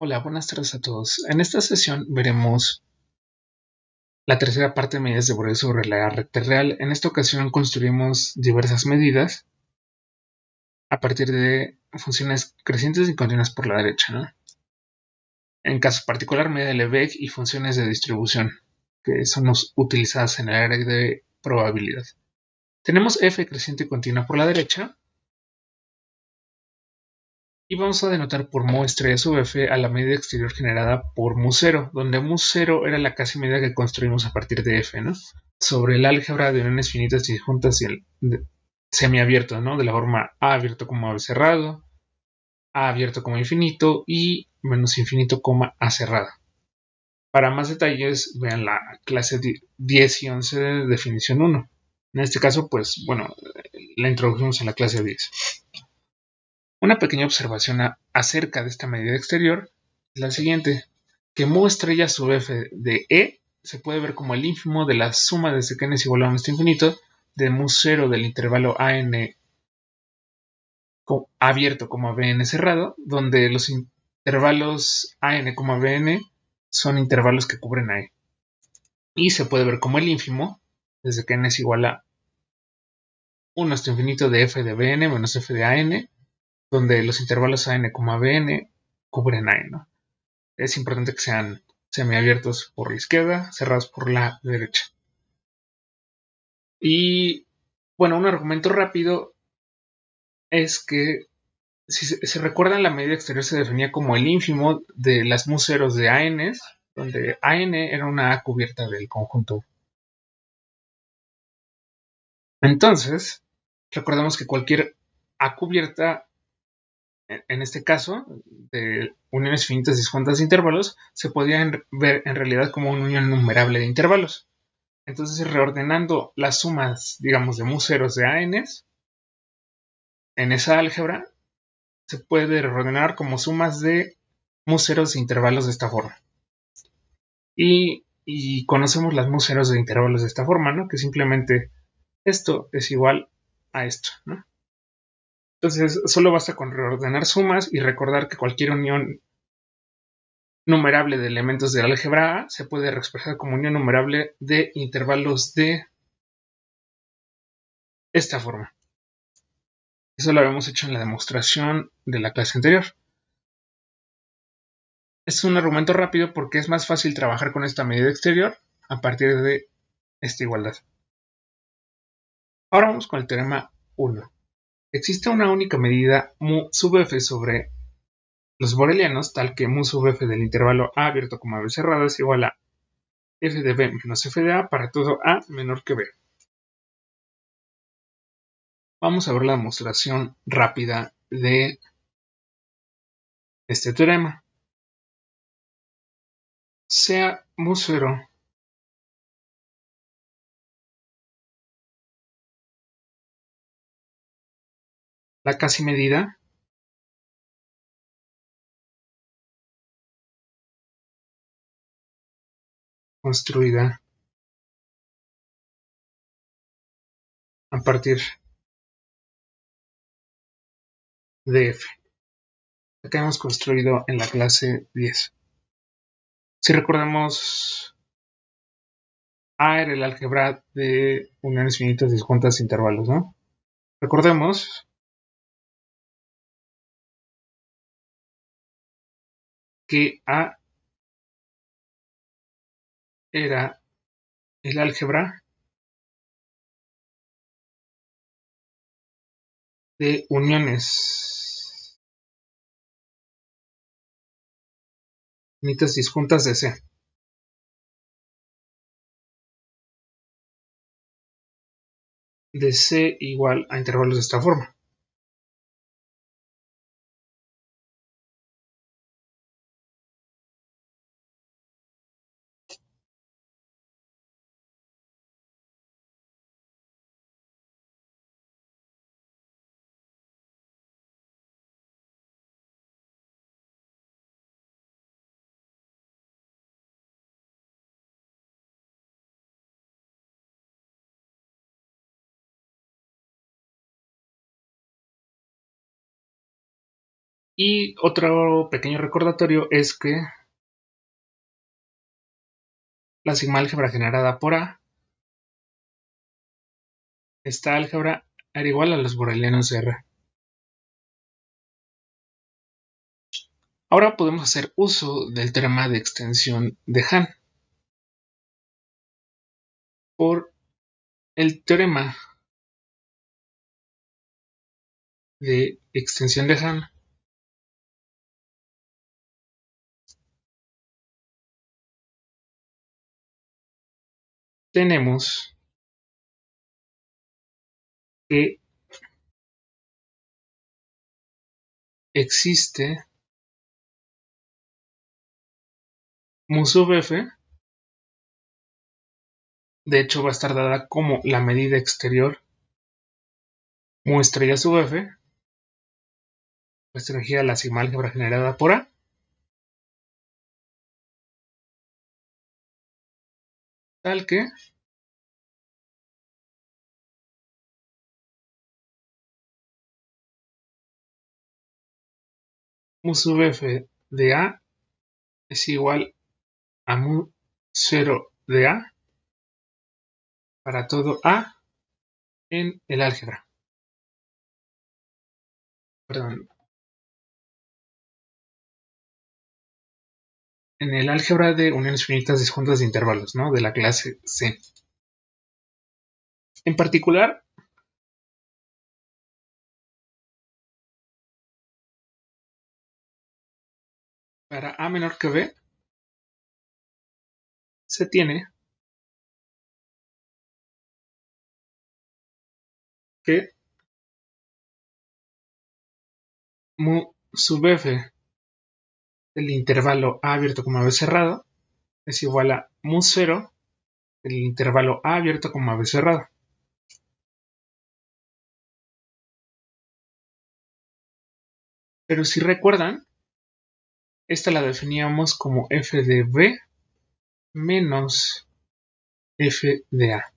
Hola, buenas tardes a todos. En esta sesión veremos la tercera parte de medidas de Borel sobre la recta real. En esta ocasión construimos diversas medidas a partir de funciones crecientes y continuas por la derecha, ¿no? En caso particular, medida de Lebesgue y funciones de distribución, que son utilizadas en el área de probabilidad. Tenemos f creciente y continua por la derecha, y vamos a denotar por mu estrella sub f a la medida exterior generada por mu0, donde mu0 era la casi medida que construimos a partir de f, ¿no? Sobre el álgebra de uniones finitas disjuntas y el semiabierto, ¿no? De la forma A abierto, A cerrado, A abierto, infinito y menos infinito, A cerrado. Para más detalles, vean la clase 10 y 11 de definición 1. En este caso, pues, bueno, la introdujimos en la clase 10. Una pequeña observación acerca de esta medida exterior es la siguiente, que mu estrella sub f de E se puede ver como el ínfimo de la suma desde que n es igual a 1 hasta infinito de mu0 del intervalo an abierto, bn cerrado, donde los intervalos an, bn son intervalos que cubren a E. Y se puede ver como el ínfimo desde que n es igual a 1 hasta infinito de f de bn menos f de an, donde los intervalos an, bn cubren a E, ¿no? Es importante que sean semiabiertos por la izquierda, cerrados por la derecha. Y bueno, un argumento rápido es que si se recuerdan, la medida exterior se definía como el ínfimo de las mu0 de AN, donde AN era una A cubierta del conjunto. Entonces, recordemos que cualquier A cubierta, en este caso, de uniones finitas disjuntas de intervalos, se podía ver en realidad como una unión numerable de intervalos. Entonces, reordenando las sumas, digamos, de mu0 de ANs en esa álgebra, se puede reordenar como sumas de mu0 de intervalos de esta forma. Y conocemos las mu0 de intervalos de esta forma, ¿no? Que simplemente esto es igual a esto, ¿no? Entonces, solo basta con reordenar sumas y recordar que cualquier unión numerable de elementos del álgebra A se puede reexpresar como unión numerable de intervalos de esta forma. Eso lo habíamos hecho en la demostración de la clase anterior. Es un argumento rápido porque es más fácil trabajar con esta medida exterior a partir de esta igualdad. Ahora vamos con el teorema 1. Existe una única medida mu sub f sobre los borelianos, tal que mu sub f del intervalo a abierto, b cerrado es igual a f de b menos f de a para todo a menor que b. Vamos a ver la demostración rápida de este teorema. Sea mu0 la casi medida construida a partir de f, la que hemos construido en la clase 10. Si recordamos, A era el álgebra de uniones finitas disjuntas de intervalos, ¿no? Recordemos que A era el álgebra de uniones finitas disjuntas de C. De C igual a intervalos de esta forma. Y otro pequeño recordatorio es que la sigma álgebra generada por A, esta álgebra era igual a los borelianos de R. Ahora podemos hacer uso del teorema de extensión de Hahn. Por el teorema de extensión de Hahn, tenemos que existe mu sub f, de hecho va a estar dada como la medida exterior mu estrella sub f, restringida a la sigma álgebra generada por A, tal que mu sub f de A es igual a mu 0 de A para todo A en el álgebra. Perdón. En el álgebra de uniones finitas disjuntas de intervalos, ¿no? De la clase C. En particular, para A menor que B, se tiene que mu sub f del intervalo A abierto como B cerrado es igual a mu 0 del intervalo A abierto como B cerrado. Pero si recuerdan, esta la definíamos como f de B menos f de A.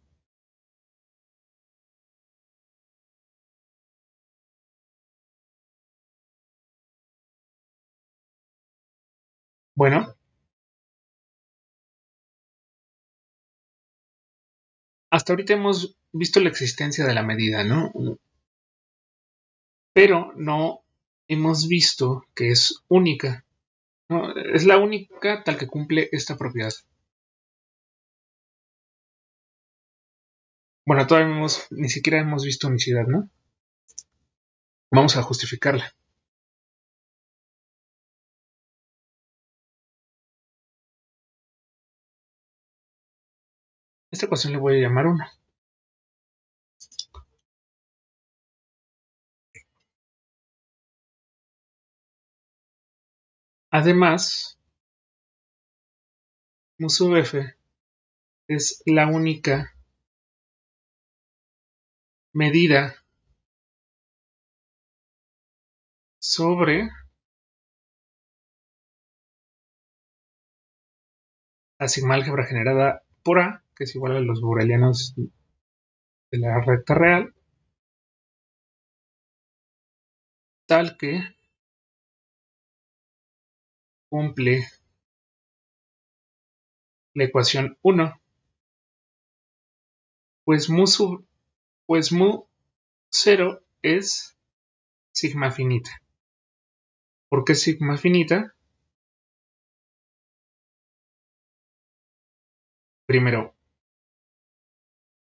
Bueno, hasta ahorita hemos visto la existencia de la medida, ¿no? Pero no hemos visto que es única, ¿no? Es la única tal que cumple esta propiedad. Bueno, todavía ni siquiera hemos visto unicidad, ¿no? Vamos a justificarla. Esta ecuación le voy a llamar 1. Además, mu sub f es la única medida sobre la sigma álgebra generada por A, que es igual a los borelianos de la recta real, tal que cumple la ecuación 1, pues mu 0 es sigma finita. ¿Por qué sigma finita? Primero,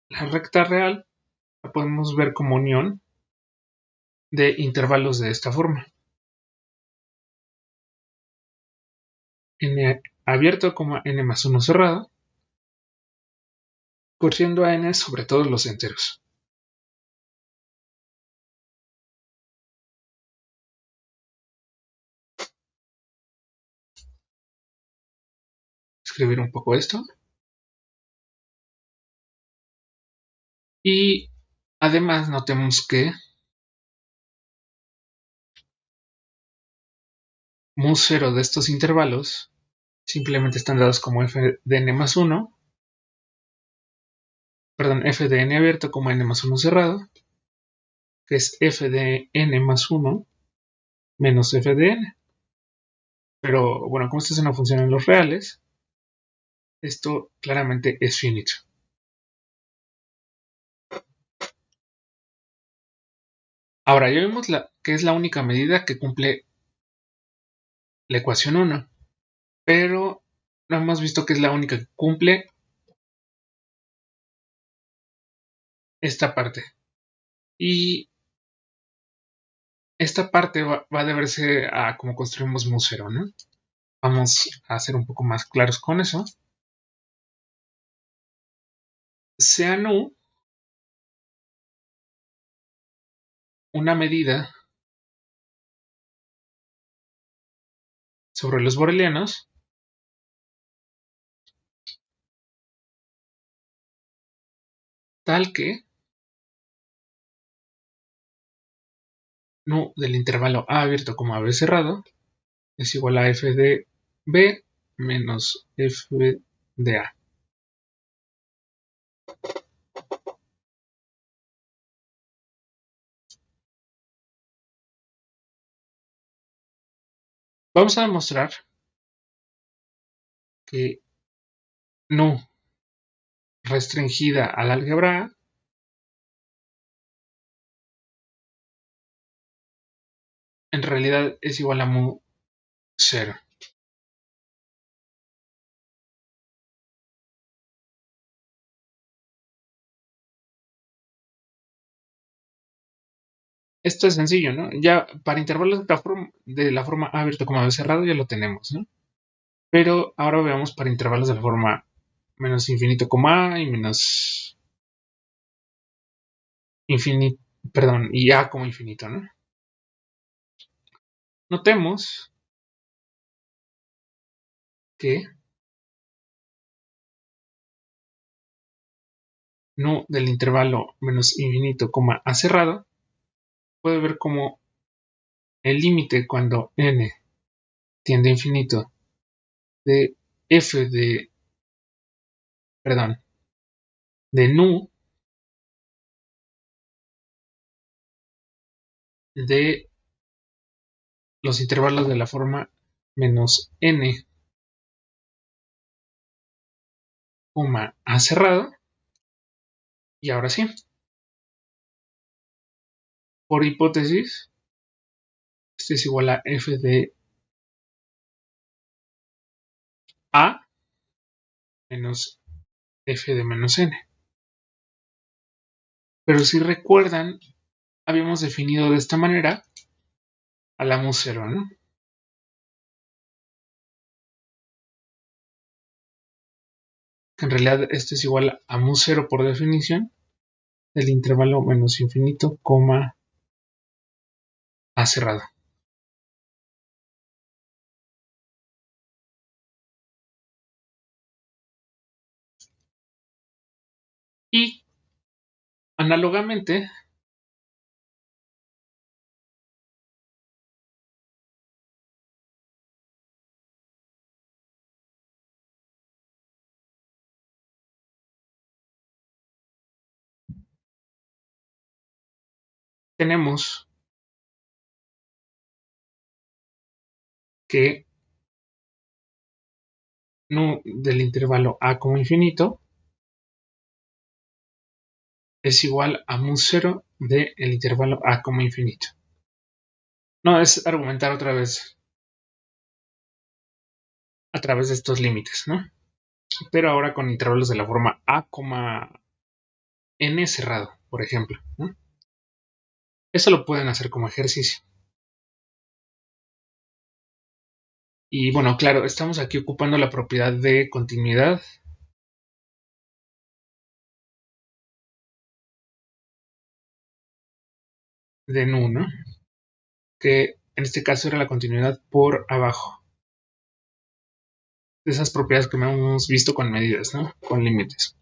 la recta real la podemos ver como unión de intervalos de esta forma. N abierto como n más 1 cerrado, corriendo a n sobre todos los enteros. Escribir un poco esto. Y además notemos que mu 0 de estos intervalos simplemente están dados como f de n más 1, perdón, f de n abierto como n más 1 cerrado, que es f de n más 1 menos f de n. Pero bueno, como esto es una función en los reales, esto claramente es finito. Ahora, ya vimos que es la única medida que cumple la ecuación 1, pero no hemos visto que es la única que cumple esta parte. Y esta parte va a deberse a cómo construimos mu0, ¿no? Vamos a ser un poco más claros con eso. Sea nu una medida sobre los borelianos tal que nu del intervalo a abierto como a b cerrado es igual a f de b menos f de a. Vamos a demostrar que nu restringida al álgebra A en realidad es igual a mu 0. Esto es sencillo, ¿no? Ya para intervalos de la forma A abierto como B cerrado ya lo tenemos, ¿no? Pero ahora veamos para intervalos de la forma menos infinito, A y menos infinito, perdón, y A como infinito, ¿no? Notemos que nu del intervalo menos infinito, A cerrado, puede ver como el límite cuando n tiende a infinito de f de, perdón, de nu de los intervalos de la forma menos n, a cerrado. Y ahora sí, por hipótesis, esto es igual a f de a menos f de menos n. Pero si recuerdan, habíamos definido de esta manera a la mu0, ¿no? En realidad esto es igual a mu0 por definición del intervalo menos infinito, a cerrado. Y análogamente, tenemos que nu del intervalo a como infinito es igual a mu0 del intervalo a como infinito. No, es argumentar otra vez a través de estos límites, ¿no? Pero ahora con intervalos de la forma a, n cerrado, por ejemplo, ¿no? Eso lo pueden hacer como ejercicio. Y bueno, claro, estamos aquí ocupando la propiedad de continuidad de nu, ¿no? Que en este caso era la continuidad por abajo. De esas propiedades que hemos visto con medidas, ¿no? Con límites.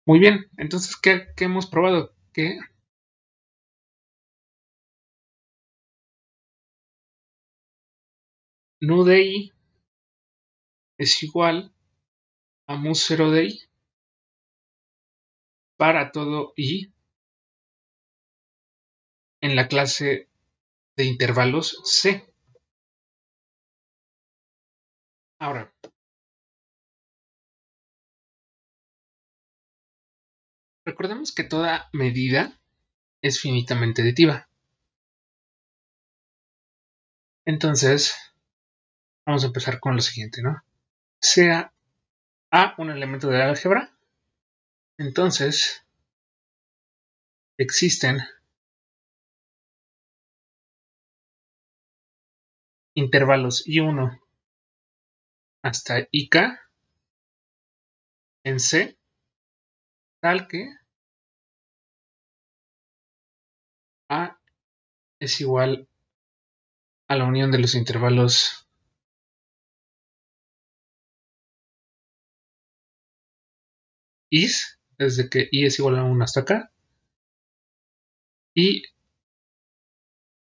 Muy bien, entonces, ¿qué hemos probado? Que nu de i es igual a mu0 de i para todo i en la clase de intervalos C. Ahora, recordemos que toda medida es finitamente aditiva. Entonces, vamos a empezar con lo siguiente, ¿no? Sea A un elemento del álgebra, entonces existen intervalos I1 hasta IK en C, tal que A es igual a la unión de los intervalos is, desde que I es igual a 1 hasta acá, y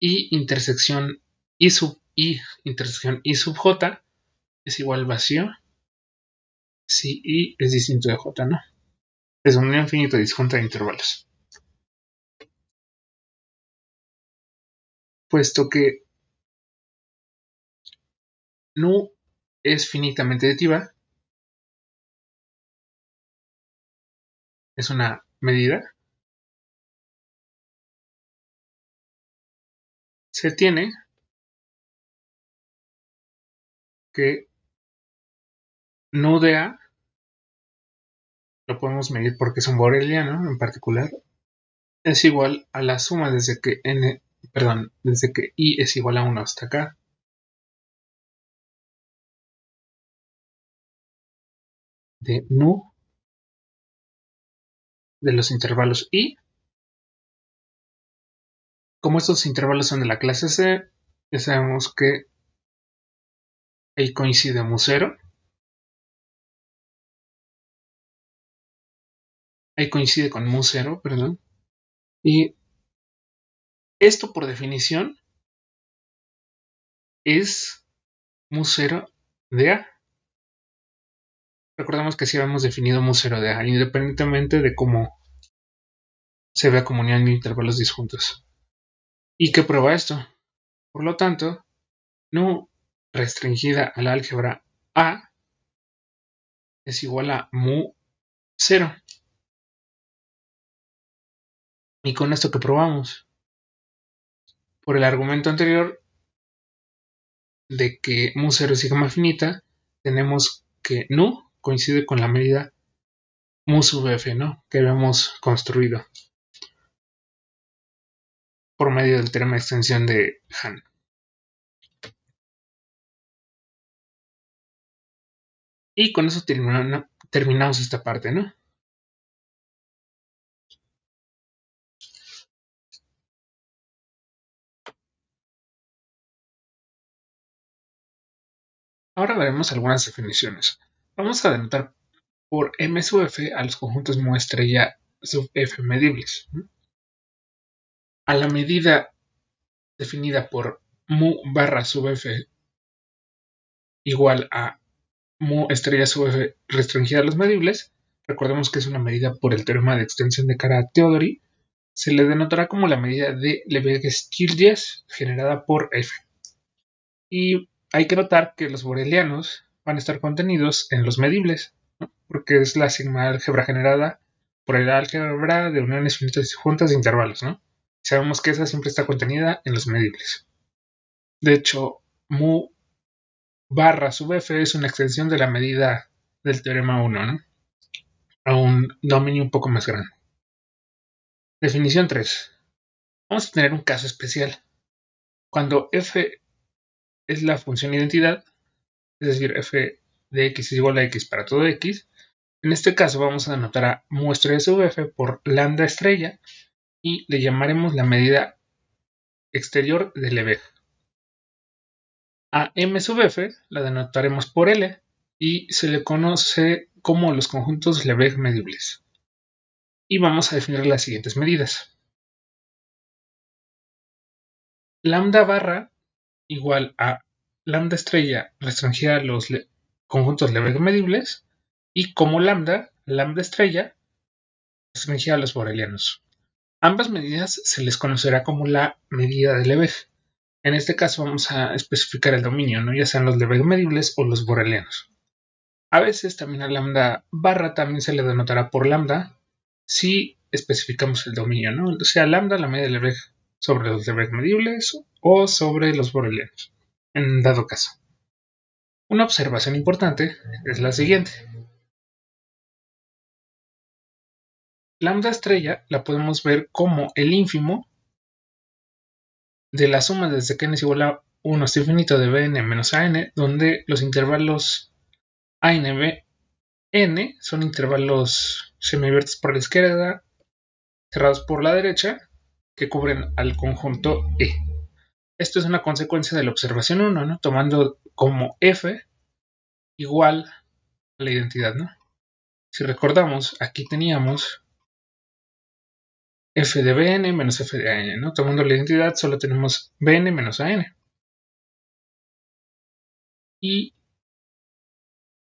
I intersección I sub I intersección I sub J es igual vacío si I es distinto de J, ¿no? Es una unión finita disjunta de intervalos. Puesto que nu es finitamente aditiva, es una medida, se tiene que nu de A lo podemos medir porque es un boreliano en particular, es igual a la suma desde que desde que I es igual a 1 hasta acá de nu de los intervalos I. Como estos intervalos son de la clase C, ya sabemos que ahí coincide mu 0. Ahí coincide con mu 0, perdón. Y esto por definición es mu 0 de A. Recordemos que sí habíamos definido mu 0 de A, independientemente de cómo se vea como unión de intervalos disjuntos. ¿Y qué prueba esto? Por lo tanto, nu restringida al álgebra A es igual a mu 0. ¿Y con esto qué probamos? Por el argumento anterior de que mu 0 es sigma finita, tenemos que nu coincide con la medida mu sub f, ¿no? Que habíamos construido por medio del teorema de extensión de Hahn. Y con eso terminamos esta parte, ¿no? Ahora veremos algunas definiciones. Vamos a denotar por M sub f a los conjuntos mu estrella sub f medibles, ¿no? A la medida definida por mu barra sub f igual a mu estrella sub f restringida a los medibles, recordemos que es una medida por el teorema de extensión de Kara-Teodori, se le denotará como la medida de Lebesgue-Stieltjes generada por f. Y hay que notar que los borelianos van a estar contenidos en los medibles, ¿no? Porque es la sigma álgebra generada por el álgebra de uniones finitas juntas de intervalos, ¿no? Sabemos que esa siempre está contenida en los medibles. De hecho, mu barra sub f es una extensión de la medida del teorema 1, ¿no? A un dominio un poco más grande. Definición 3. Vamos a tener un caso especial. Cuando f es la función identidad, es decir, f de x es igual a x para todo x, en este caso vamos a denotar a mu estrella sub f por lambda estrella y le llamaremos la medida exterior de Lebesgue. A m sub f la denotaremos por L y se le conoce como los conjuntos Lebesgue medibles. Y vamos a definir las siguientes medidas. Lambda barra igual a lambda estrella restringida a los conjuntos Lebesgue medibles y como lambda estrella restringida a los borelianos. Ambas medidas se les conocerá como la medida de Lebesgue. En este caso vamos a especificar el dominio, ¿no? Ya sean los Lebesgue medibles o los borelianos. A veces también a lambda barra también se le denotará por lambda si especificamos el dominio, ¿no? O sea, lambda la media de Lebesgue sobre los Lebesgue medibles o sobre los borelianos, en dado caso. Una observación importante es la siguiente. Lambda estrella la podemos ver como el ínfimo de la suma desde que n es igual a 1 hasta infinito de Bn menos An, donde los intervalos A, N, B, N son intervalos semiabiertos por la izquierda, cerrados por la derecha, que cubren al conjunto E. Esto es una consecuencia de la observación 1, ¿no? Tomando como F igual a la identidad, ¿no? Si recordamos, aquí teníamos F de Bn menos F de An, ¿no? Tomando la identidad solo tenemos Bn menos An. Y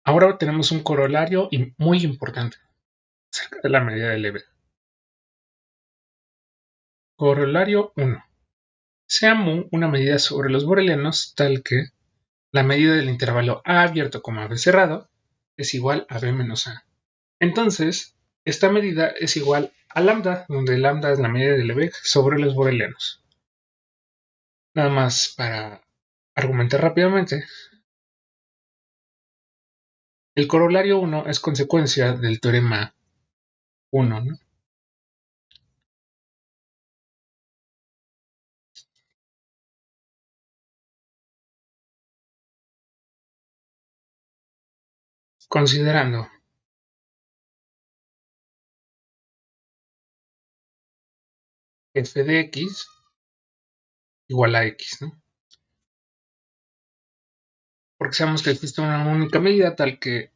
ahora tenemos un corolario muy importante acerca de la medida de Lebesgue. Corolario 1. Sea mu una medida sobre los borelianos tal que la medida del intervalo A abierto, B cerrado, es igual a B menos A. Entonces, esta medida es igual a lambda, donde lambda es la medida de Lebesgue sobre los borelianos. Nada más para argumentar rápidamente, el corolario 1 es consecuencia del teorema 1, ¿no? Considerando f de x igual a x, ¿no? Porque sabemos que existe una única medida tal que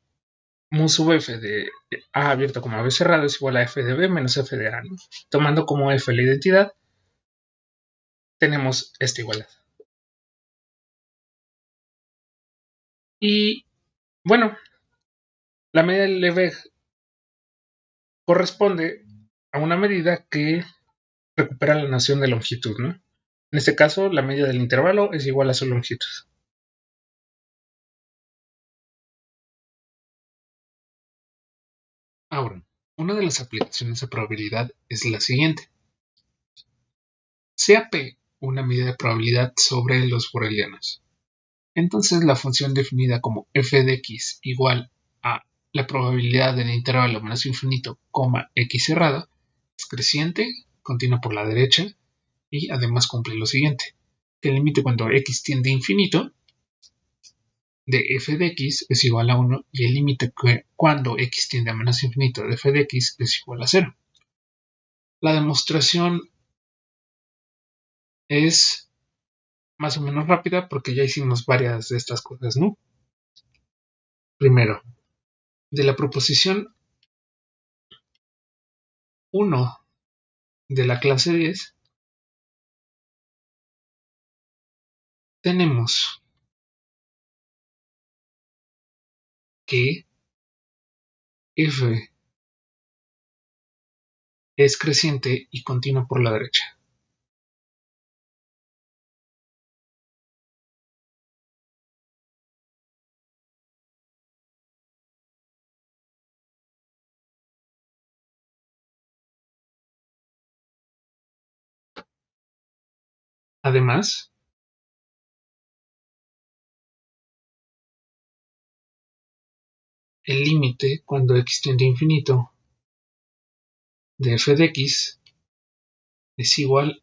mu sub f de A abierto, B cerrado es igual a f de B menos f de A, ¿no? Tomando como f la identidad, tenemos esta igualdad. Y bueno, la medida de Lebesgue corresponde a una medida que recupera la noción de longitud, ¿no? En este caso, la medida del intervalo es igual a su longitud. Ahora, una de las aplicaciones de probabilidad es la siguiente. Sea P una medida de probabilidad sobre los borelianos. Entonces la función definida como f de x igual a la probabilidad del intervalo menos infinito, x cerrada, es creciente, continua por la derecha y además cumple lo siguiente, que el límite cuando x tiende a infinito de f de x es igual a 1 y el límite cuando x tiende a menos infinito de f de x es igual a 0. La demostración es más o menos rápida porque ya hicimos varias de estas cosas, ¿no? Primero, de la proposición 1 de la clase 10 tenemos que f es creciente y continua por la derecha. Además, el límite cuando x tiende a infinito de f de x es igual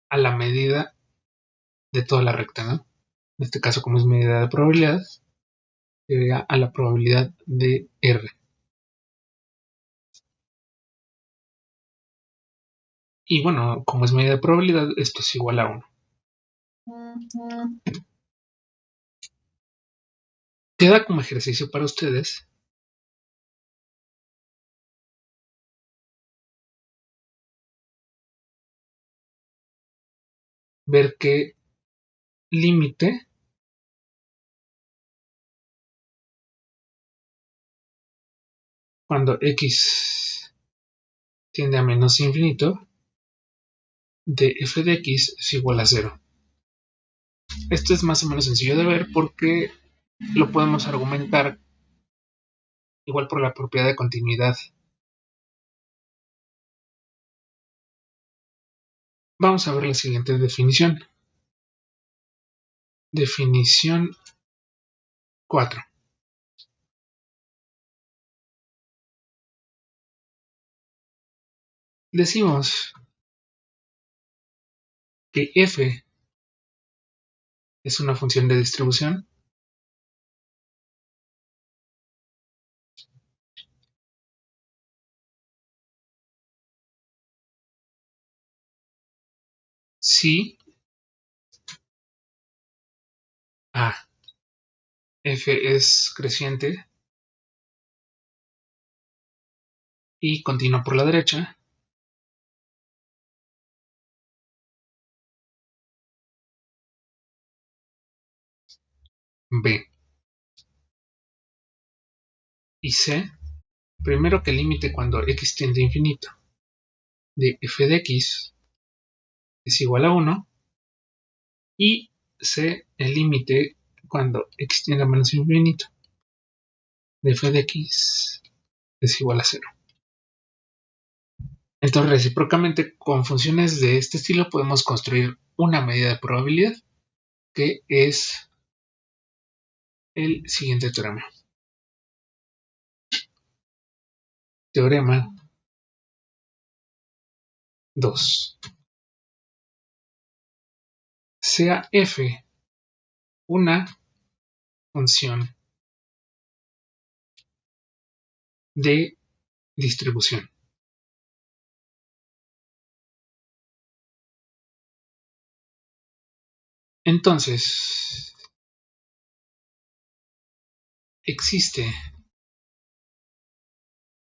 a la medida de toda la recta, ¿no? En este caso, como es medida de probabilidad, sería a la probabilidad de R. Y bueno, como es medida de probabilidad, esto es igual a 1. Queda como ejercicio para ustedes ver qué límite cuando x tiende a menos infinito de f de x es igual a 0. Esto es más o menos sencillo de ver porque lo podemos argumentar igual por la propiedad de continuidad. Vamos a ver la siguiente definición. Definición 4. Decimos que f es una función de distribución si a f es creciente y continua por la derecha, b y c. Primero que el límite cuando x tiende a infinito de f de x es igual a 1 y c el límite cuando x tiende a menos infinito de f de x es igual a 0. Entonces, recíprocamente, con funciones de este estilo podemos construir una medida de probabilidad que es el siguiente teorema. Teorema 2. Sea f una función de distribución. Entonces, existe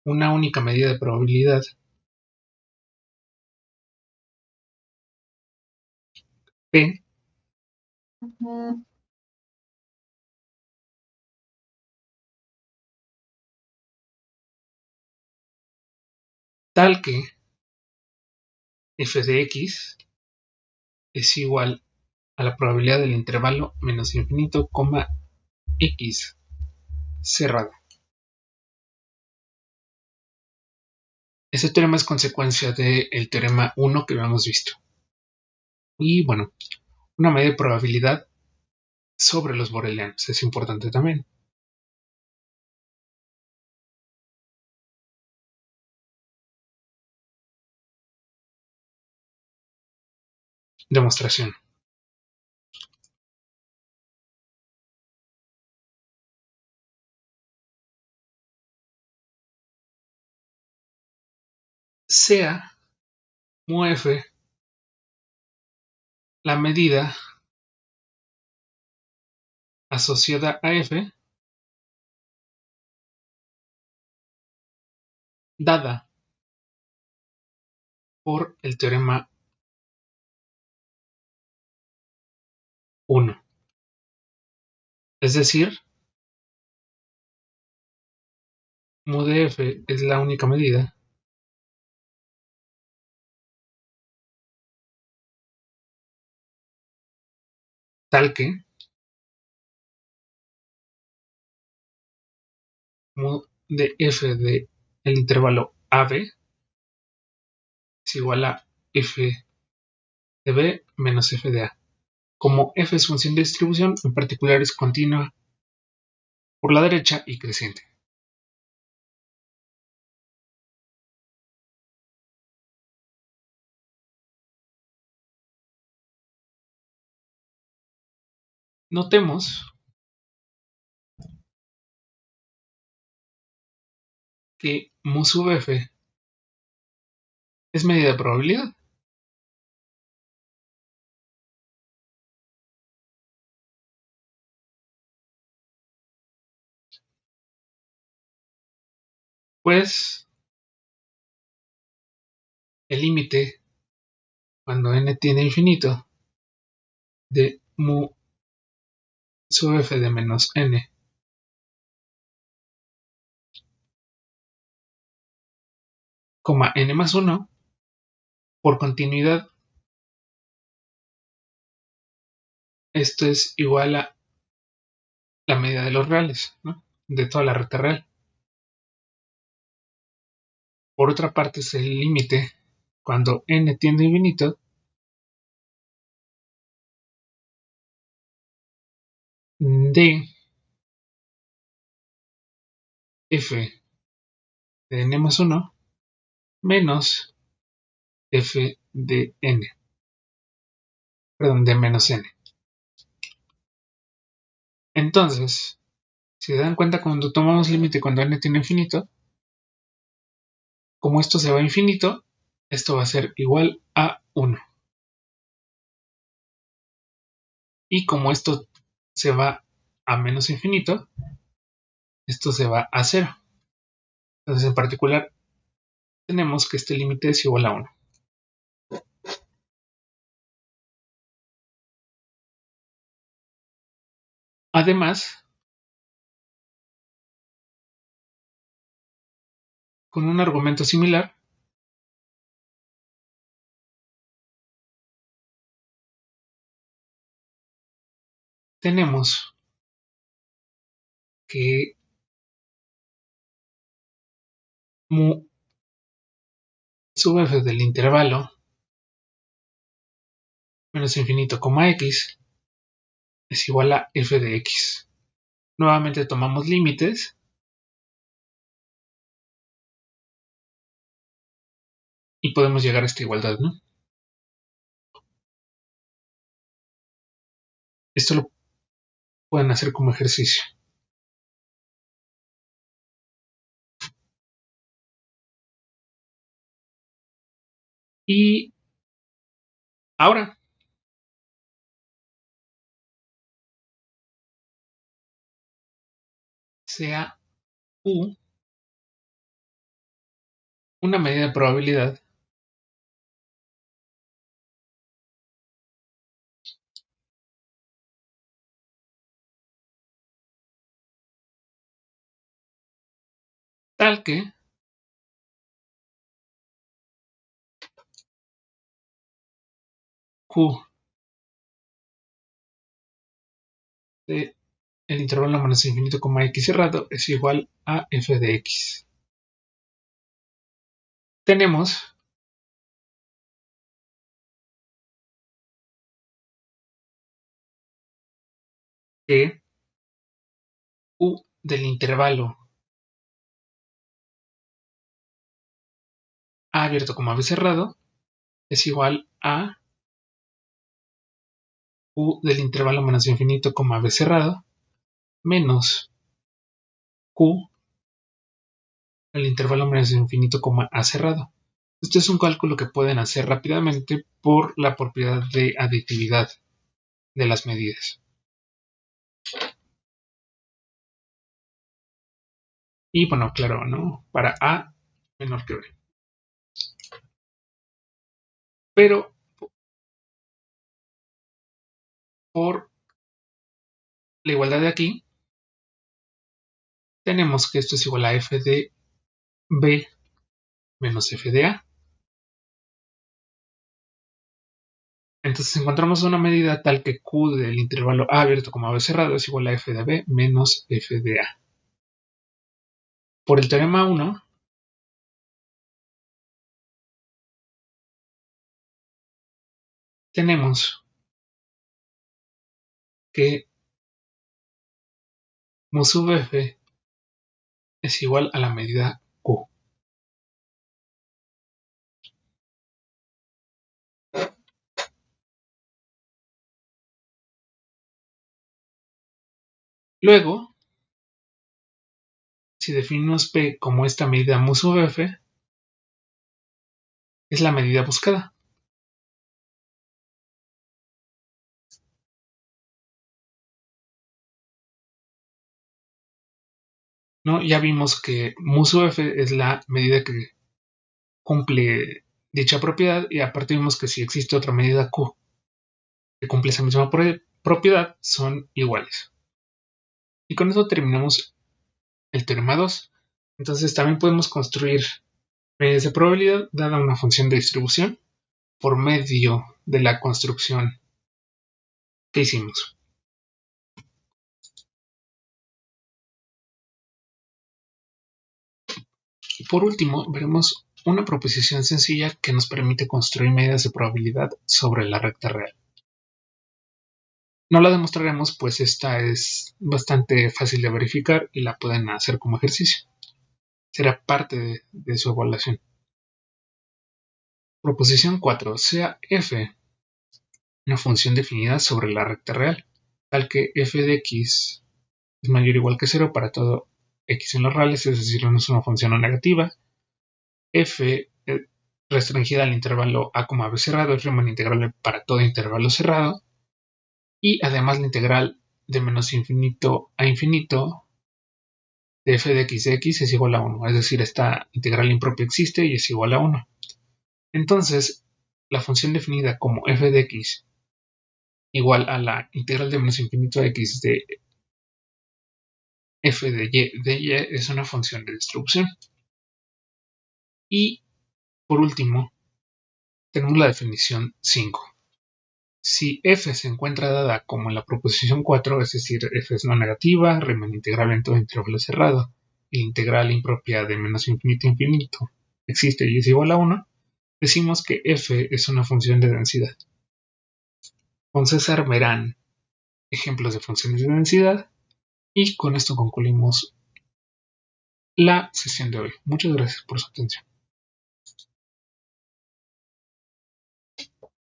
una única medida de probabilidad p tal que f de x es igual a la probabilidad del intervalo menos infinito, x cerrado. Este teorema es consecuencia del teorema 1 que habíamos visto. Y bueno, una medida de probabilidad sobre los borelianos es importante también. Demostración. Sea mu f la medida asociada a f dada por el teorema 1. Es decir, mu de f es la única medida tal que mu de f de el intervalo AB es igual a f de b menos f de a. Como f es función de distribución, en particular es continua por la derecha y creciente. Notemos que mu sub f es medida de probabilidad. Pues el límite cuando n tiene infinito de mu sub f de menos n, n más 1 por continuidad esto es igual a la medida de los reales, ¿no? De toda la recta real. Por otra parte, es el límite cuando n tiende a infinito de f de n más 1 menos f de n, perdón, de menos n. Entonces, si se dan cuenta, cuando tomamos límite cuando n tiene infinito, como esto se va a infinito, esto va a ser igual a 1. Y como esto se va a menos infinito, esto se va a 0. Entonces, en particular, tenemos que este límite es igual a 1. Además, con un argumento similar, tenemos que mu sub f del intervalo menos infinito, x es igual a f de x. Nuevamente tomamos límites y podemos llegar a esta igualdad, ¿no? Esto lo pueden hacer como ejercicio. Y ahora, sea u una medida de probabilidad tal que q de el intervalo menos infinito, x cerrado es igual a f de x. Tenemos que u del intervalo a abierto, b cerrado es igual a u del intervalo menos infinito, b cerrado menos q del intervalo menos infinito, a cerrado. Esto es un cálculo que pueden hacer rápidamente por la propiedad de aditividad de las medidas. Y bueno, claro, ¿no? Para a menor que b. Pero por la igualdad de aquí, tenemos que esto es igual a f de b menos f de a. Entonces encontramos una medida tal que q del intervalo a abierto, b cerrado es igual a f de b menos f de a. Por el teorema 1, tenemos que mu sub f es igual a la medida q. Luego, si definimos p como esta medida mu sub f, es la medida buscada. ¿No? Ya vimos que mu sub f es la medida que cumple dicha propiedad y aparte vimos que si existe otra medida q que cumple esa misma propiedad son iguales. Y con eso terminamos el teorema 2. Entonces también podemos construir medidas de probabilidad dada una función de distribución por medio de la construcción ¿Qué hicimos? Por último, veremos una proposición sencilla que nos permite construir medidas de probabilidad sobre la recta real. No la demostraremos, pues esta es bastante fácil de verificar y la pueden hacer como ejercicio. Será parte de su evaluación. Proposición 4. Sea f una función definida sobre la recta real, tal que f de x es mayor o igual que 0 para todo x en los reales, es decir, no es una función no negativa. F restringida al intervalo a, b cerrado es Riemann integrable para todo intervalo cerrado. Y además la integral de menos infinito a infinito de f de x es igual a 1. Es decir, esta integral impropia existe y es igual a 1. Entonces, la función definida como f de x igual a la integral de menos infinito a x de f de y es una función de distribución. Y por último, tenemos la definición 5. Si f se encuentra dada como en la proposición 4, es decir, f es no negativa, Riemann integrable en todo intervalo cerrado, y la integral impropia de menos infinito a infinito existe y es igual a 1, decimos que f es una función de densidad. Con César verán ejemplos de funciones de densidad y con esto concluimos la sesión de hoy. Muchas gracias por su atención.